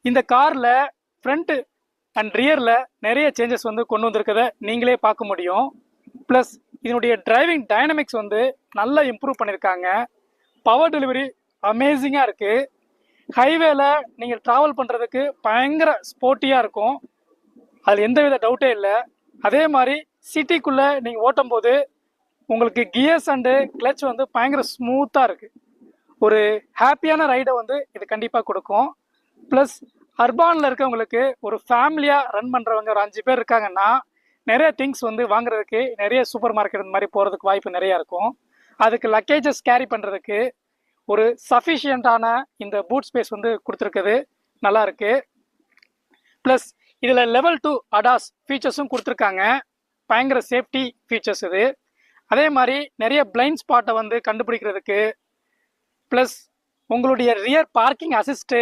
இந்த காரில் front and ரியரில் நிறைய சேஞ்சஸ் வந்து கொண்டு வந்திருக்கதை நீங்களே பார்க்க முடியும். ப்ளஸ் இதனுடைய டிரைவிங் டைனமிக்ஸ் வந்து நல்லா இம்ப்ரூவ் பண்ணியிருக்காங்க. பவர் டெலிவரி அமேசிங்காக இருக்குது. ஹைவேல நீங்கள் ட்ராவல் பண்ணுறதுக்கு பயங்கர ஸ்போர்ட்டியாக இருக்கும், அதில் எந்தவித டவுட்டே இல்லை. அதே மாதிரி சிட்டிக்குள்ளே நீங்கள் ஓட்டும் போது உங்களுக்கு கியர்ஸ் அண்டு கிளச் வந்து பயங்கர ஸ்மூத்தாக இருக்குது. ஒரு ஹாப்பியான ரைடை வந்து இது கண்டிப்பாக கொடுக்கும். ப்ளஸ் அர்பானில் இருக்கவங்களுக்கு ஒரு ஃபேமிலியாக ரன் பண்ணுறவங்க ஒரு 5 பேர் இருக்காங்கன்னா நிறைய திங்ஸ் வந்து வாங்குறதுக்கு நிறைய சூப்பர் மார்க்கெட் இந்த மாதிரி போகிறதுக்கு வாய்ப்பு நிறையா இருக்கும். அதுக்கு லக்கேஜஸ் கேரி பண்ணுறதுக்கு ஒரு சஃபிஷியண்ட்டான இந்த பூட் ஸ்பேஸ் வந்து கொடுத்துருக்குது, நல்லா இருக்கு. ப்ளஸ் இதில் லெவல் 2 அடாஸ் ஃபீச்சர்ஸும் கொடுத்துருக்காங்க, பயங்கர சேஃப்டி ஃபீச்சர்ஸ் இது. அதே மாதிரி நிறைய பிளைண்ட் ஸ்பாட்டை வந்து கண்டுபிடிக்கிறதுக்கு, ப்ளஸ் உங்களுடைய ரியர் பார்க்கிங் அசிஸ்ட்டு